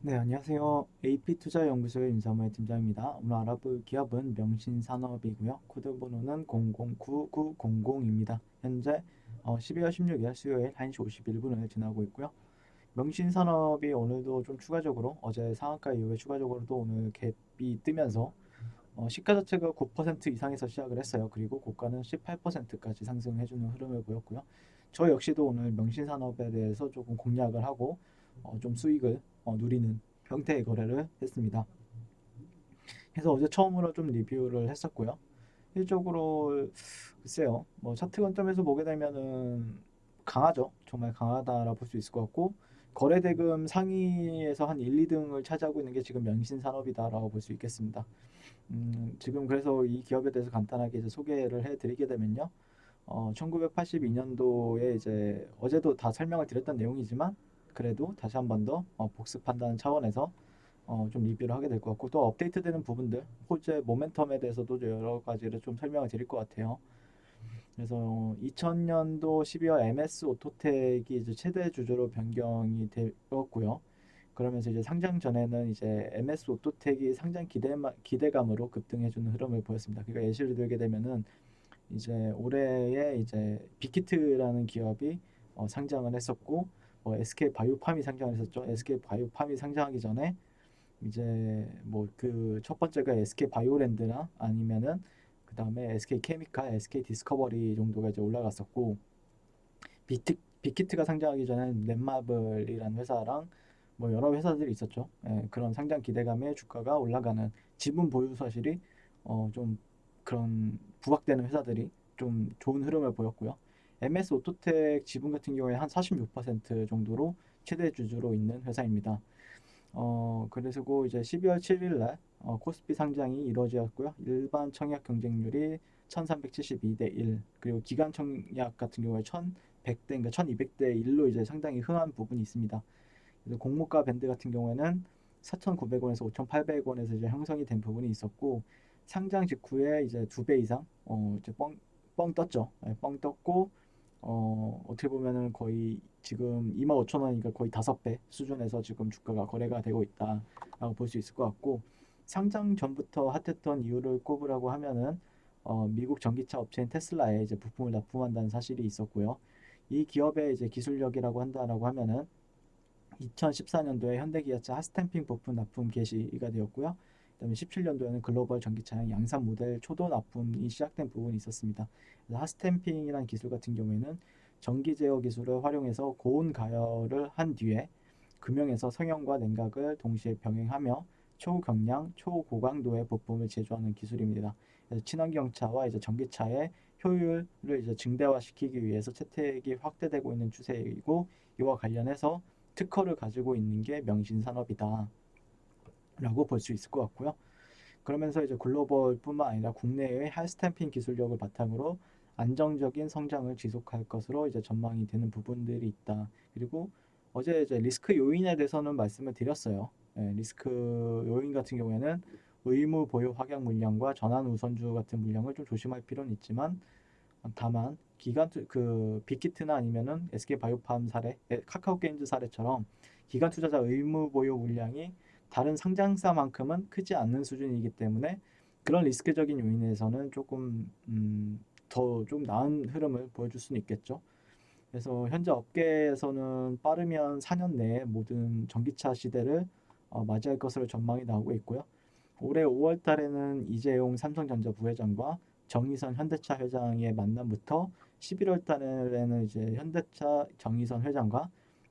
네, 안녕하세요. AP투자연구소의 윤사무의 팀장입니다. 오늘 알아볼 기업은 명신산업이고요. 코드 번호는 009900입니다. 현재 12월 16일 수요일 1시 51분을 지나고 있고요. 명신산업이 오늘도 좀 추가적으로 어제 상한가 이후에 추가적으로도 오늘 갭이 뜨면서 시가 자체가 9% 이상에서 시작을 했어요. 그리고 고가는 18%까지 상승해주는 흐름을 보였고요. 저 역시도 오늘 명신산업에 대해서 조금 공략을 하고 좀 수익을 누리는 형태의 거래를 했습니다. 그래서 어제 처음으로 좀 리뷰를 했었고요. 실적으로 글쎄요, 뭐 차트 관점에서 보게 되면은 강하죠. 정말 강하다라 볼 수 있을 것 같고 거래 대금 상위에서 한 1, 2등을 차지하고 있는 게 지금 명신산업이다라고 볼 수 있겠습니다. 지금 그래서 이 기업에 대해서 간단하게 이제 소개를 해드리게 되면요. 1982년도에 이제 어제도 다 설명을 드렸던 내용이지만 그래도 다시 한 번 더 복습한다는 차원에서 좀 리뷰를 하게 될 것 같고 또 업데이트되는 부분들, 호재 모멘텀에 대해서도 여러 가지를 좀 설명을 드릴 것 같아요. 그래서 2000년도 12월 MS 오토텍이 이제 최대 주주로 변경이 되었고요. 그러면서 이제 상장 전에는 이제 MS 오토텍이 상장 기대감으로 급등해주는 흐름을 보였습니다. 그러니까 예시를 들게 되면은 이제 올해에 이제 빅히트라는 기업이 상장을 했었고 SK 바이오팜이 상장을 했었죠. SK 바이오팜이 상장하기 전에 이제 뭐 그 첫 번째가 SK 바이오랜드나 아니면은 그 다음에 SK 케미칼, SK 디스커버리 정도가 이제 올라갔었고 빅히트가 상장하기 전에는 넷마블이라는 회사랑 뭐 여러 회사들이 있었죠. 예, 그런 상장 기대감에 주가가 올라가는 지분 보유 사실이 좀 그런 부각되는 회사들이 좀 좋은 흐름을 보였고요. MS 오토텍 지분 같은 경우에 한 46% 정도로 최대 주주로 있는 회사입니다. 그래서 이제 12월 7일 날 코스피 상장이 이루어졌고요. 일반 청약 경쟁률이 1372대 1, 그리고 기관 청약 같은 경우에 1100대, 그러니까 1200대 1로 이제 상당히 흥한 부분이 있습니다. 그래서 공모가 밴드 같은 경우에는 4,900원에서 5,800원에서 이제 형성이 된 부분이 있었고 상장 직후에 이제 2배 이상 이제 뻥 떴죠. 네, 뻥 떴고 어떻게 보면은 거의 지금 25,000원이니까 거의 5배 수준에서 지금 주가가 거래가 되고 있다라고 볼 수 있을 것 같고 상장 전부터 핫했던 이유를 꼽으라고 하면은 미국 전기차 업체인 테슬라에 이제 부품을 납품한다는 사실이 있었고요. 이 기업의 이제 기술력이라고 한다라고 하면은 2014년도에 현대기아차 핫스탬핑 부품 납품 개시가 되었고요. 그다음에 17년도에는 글로벌 전기차량 양산 모델 초도 납품이 시작된 부분이 있었습니다. 핫스탬핑이라는 기술 같은 경우에는 전기 제어 기술을 활용해서 고온 가열을 한 뒤에 금형에서 성형과 냉각을 동시에 병행하며 초경량, 초고강도의 부품을 제조하는 기술입니다. 그래서 친환경차와 이제 전기차의 효율을 이제 증대화시키기 위해서 채택이 확대되고 있는 추세이고 이와 관련해서 특허를 가지고 있는 게 명신산업이다 라고 볼 수 있을 것 같고요. 그러면서 이제 글로벌뿐만 아니라 국내의 할스탬핑 기술력을 바탕으로 안정적인 성장을 지속할 것으로 이제 전망이 되는 부분들이 있다. 그리고 어제 이제 리스크 요인에 대해서는 말씀을 드렸어요. 예, 리스크 요인 같은 경우에는 의무 보유 확약 물량과 전환 우선주 같은 물량을 좀 조심할 필요는 있지만 다만 그 빅히트나 아니면은 SK 바이오팜 사례, 카카오 게임즈 사례처럼 기관 투자자 의무 보유 물량이 다른 상장사만큼은 크지 않는 수준이기 때문에 그런 리스크적인 요인에서는 조금 더 좀 나은 흐름을 보여줄 수는 있겠죠. 그래서 현재 업계에서는 빠르면 4년 내에 모든 전기차 시대를 맞이할 것으로 전망이 나오고 있고요. 올해 5월 달에는 이재용 삼성전자 부회장과 정의선 현대차 회장의 만남부터 11월 달에는 이제 현대차 정의선 회장과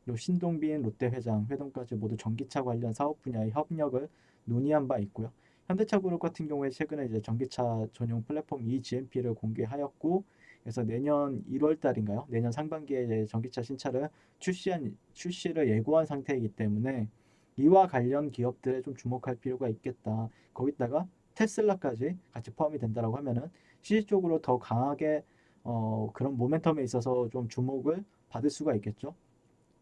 요 신동빈 롯데 회장 회동까지 모두 전기차 관련 사업 분야의 협력을 논의한 바 있고요. 현대차 그룹 같은 경우에 최근에 이제 전기차 전용 플랫폼 eGMP를 공개하였고 그래서 내년 1월 달인가요? 내년 상반기에 이제 전기차 신차를 출시를 예고한 상태이기 때문에 이와 관련 기업들에 좀 주목할 필요가 있겠다. 거기다가 테슬라까지 같이 포함이 된다라고 하면은 실질적으로 더 강하게 그런 모멘텀에 있어서 좀 주목을 받을 수가 있겠죠.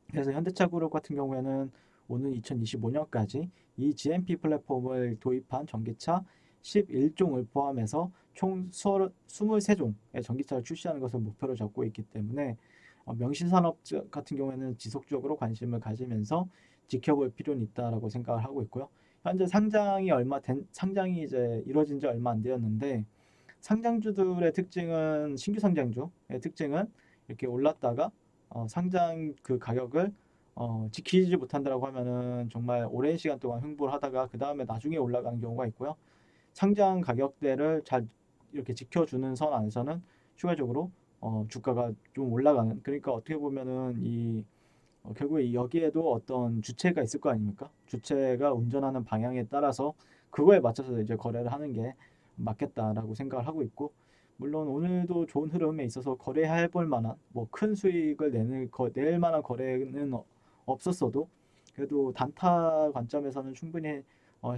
그래서 현대차 그룹 같은 경우에는 오는 2025년까지 이 GMP 플랫폼을 도입한 전기차 11종을 포함해서 총 23종의 전기차를 출시하는 것을 목표로 잡고 있기 때문에 명신산업 같은 경우에는 지속적으로 관심을 가지면서 지켜볼 필요는 있다라고 생각을 하고 있고요. 현재 상장이 이제 이루어진 지 얼마 안 되었는데 상장주들의 특징은 신규 상장주의 특징은 이렇게 올랐다가 상장 그 가격을 지키지 못한다라고 하면은 정말 오랜 시간 동안 횡보를 하다가 그 다음에 나중에 올라가는 경우가 있고요. 상장 가격대를 잘 이렇게 지켜주는 선 안에서는 추가적으로 주가가 좀 올라가는, 그러니까 어떻게 보면은 결국에 여기에도 어떤 주체가 있을 거 아닙니까? 주체가 운전하는 방향에 따라서 그거에 맞춰서 이제 거래를 하는 게 맞겠다라고 생각을 하고 있고, 물론 오늘도 좋은 흐름에 있어서 거래해 볼 만한 뭐 큰 수익을 낼 만한 거래는 없었어도 그래도 단타 관점에서는 충분히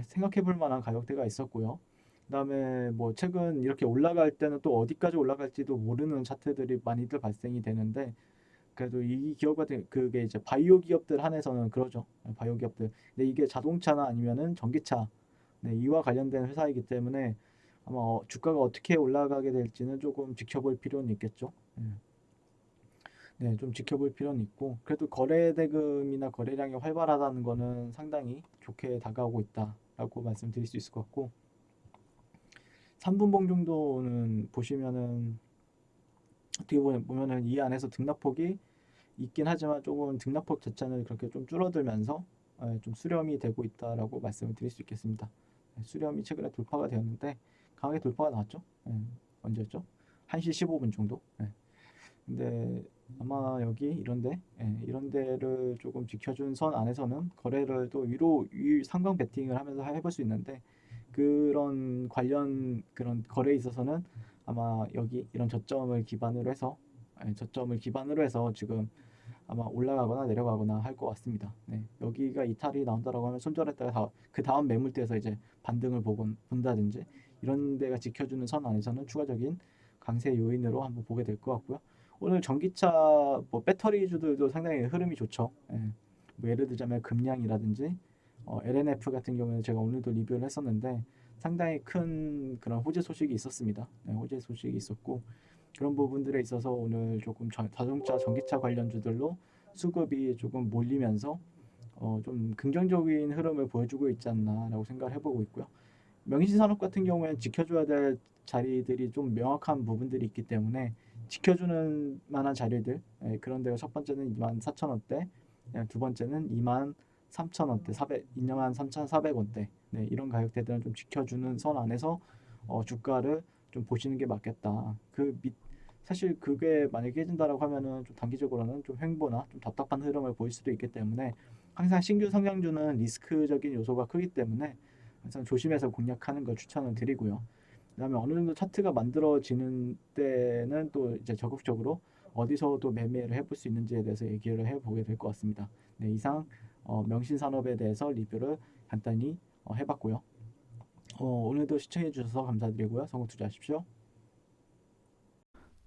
생각해 볼 만한 가격대가 있었고요. 그다음에 뭐 최근 이렇게 올라갈 때는 또 어디까지 올라갈지도 모르는 차트들이 많이들 발생이 되는데, 그래도 이 기업 같은 그게 이제 바이오 기업들 한해서는 그러죠. 바이오 기업들. 근데 이게 자동차나 아니면은 전기차, 네, 이와 관련된 회사이기 때문에 아마 주가가 어떻게 올라가게 될지는 조금 지켜볼 필요는 있겠죠. 네, 좀 지켜볼 필요는 있고, 그래도 거래 대금이나 거래량이 활발하다는 거는 상당히 좋게 다가오고 있다라고 말씀드릴 수 있을 것 같고, 3분봉 정도는 보시면은 어떻게 보면은 이 안에서 등락폭이 있긴 하지만 조금 등락폭 자체는 그렇게 좀 줄어들면서 좀 수렴이 되고 있다라고 말씀을 드릴 수 있겠습니다. 수렴이 최근에 돌파가 되었는데 강하게 돌파가 나왔죠. 언제였죠? 1시 15분 정도. 근데 아마 여기 이런 데를 조금 지켜준 선 안에서는 거래를 또 상방 베팅을 하면서 해볼 수 있는데, 그런 관련 그런 거래에 있어서는 아마 여기 이런 저점을 기반으로 해서 지금 아마 올라가거나 내려가거나 할 것 같습니다. 네, 여기가 이탈이 나온다라고 하면 손절했다가 그 다음 매물대에서 이제 반등을 본다든지 이런 데가 지켜주는 선 안에서는 추가적인 강세 요인으로 한번 보게 될 것 같고요. 오늘 전기차 뭐 배터리주들도 상당히 흐름이 좋죠. 뭐 예를 들자면 금량이라든지 LNF 같은 경우는 제가 오늘도 리뷰를 했었는데 상당히 큰 그런 호재 소식이 있었습니다. 호재 소식이 있었고, 그런 부분들에 있어서 오늘 조금 자동차 전기차 관련주들로 수급이 조금 몰리면서 좀 긍정적인 흐름을 보여주고 있지 않나라고 생각을 해보고 있고요. 명신산업 같은 경우에는 지켜줘야 될 자리들이 좀 명확한 부분들이 있기 때문에 지켜주는 만한 자리들, 그런 데가 첫 번째는 24,000원대, 두 번째는 23,000원대, 23,400원대, 네, 이런 가격대들은 좀 지켜주는 선 안에서 주가를 좀 보시는 게 맞겠다. 사실 그게 만약에 깨진다라고 하면은 좀 단기적으로는 좀 횡보나 좀 답답한 흐름을 보일 수도 있기 때문에 항상 신규 성장주는 리스크적인 요소가 크기 때문에 항상 조심해서 공략하는 걸 추천을 드리고요. 그다음에 어느 정도 차트가 만들어지는 때는 또 이제 적극적으로 어디서 또 매매를 해볼 수 있는지에 대해서 얘기를 해보게 될 것 같습니다. 네, 이상 명신산업에 대해서 리뷰를 간단히 해봤고요. 오늘도 시청해 주셔서 감사드리고요. 성공 투자하십시오.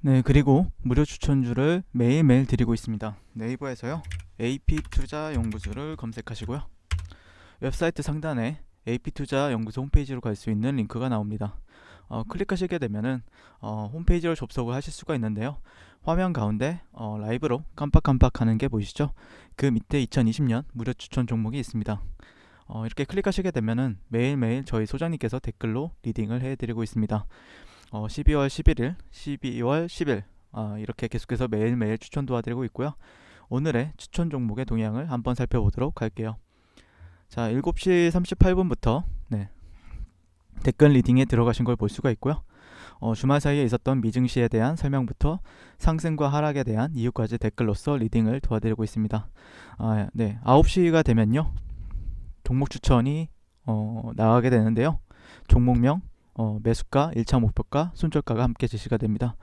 네, 그리고 무료 추천주를 매일매일 드리고 있습니다. 네이버에서요, AP투자연구소를 검색하시고요. 웹사이트 상단에 AP투자연구소 홈페이지로 갈 수 있는 링크가 나옵니다. 클릭하시게 되면은 홈페이지로 접속을 하실 수가 있는데요. 화면 가운데 라이브로 깜빡깜빡 하는 게 보이시죠? 그 밑에 2020년 무료 추천 종목이 있습니다. 이렇게 클릭하시게 되면은 매일매일 저희 소장님께서 댓글로 리딩을 해드리고 있습니다. 12월 11일, 12월 10일 이렇게 계속해서 매일매일 추천 도와드리고 있고요. 오늘의 추천 종목의 동향을 한번 살펴보도록 할게요. 자, 7시 38분부터 댓글 리딩에 들어가신 걸 볼 수가 있고요. 주말 사이에 있었던 미증시에 대한 설명부터 상승과 하락에 대한 이유까지 댓글로서 리딩을 도와드리고 있습니다. 9시가 되면요, 종목 추천이 나가게 되는데요. 종목명, 매수가, 1차 목표가, 손절가가 함께 제시가 됩니다.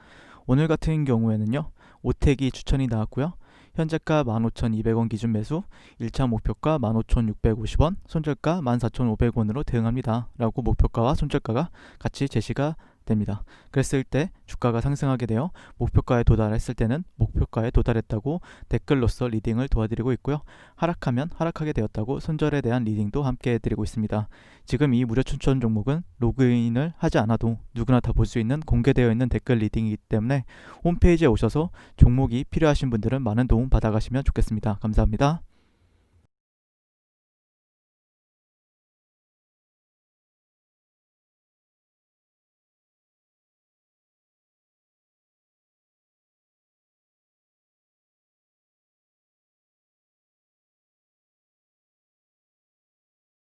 오늘 같은 경우에는요, 오택이 추천이 나왔고요. 현재가 15,200원 기준 매수, 1차 목표가 15,650원, 손절가 14,500원으로 대응합니다 라고 목표가와 손절가가 같이 제시가 됩니다. 그랬을 때 주가가 상승하게 되어 목표가에 도달했을 때는 목표가에 도달했다고 댓글로서 리딩을 도와드리고 있고요. 하락하면 하락하게 되었다고 손절에 대한 리딩도 함께 해드리고 있습니다. 지금 이 무료 추천 종목은 로그인을 하지 않아도 누구나 다 볼 수 있는 공개되어 있는 댓글 리딩이기 때문에 홈페이지에 오셔서 종목이 필요하신 분들은 많은 도움 받아가시면 좋겠습니다. 감사합니다.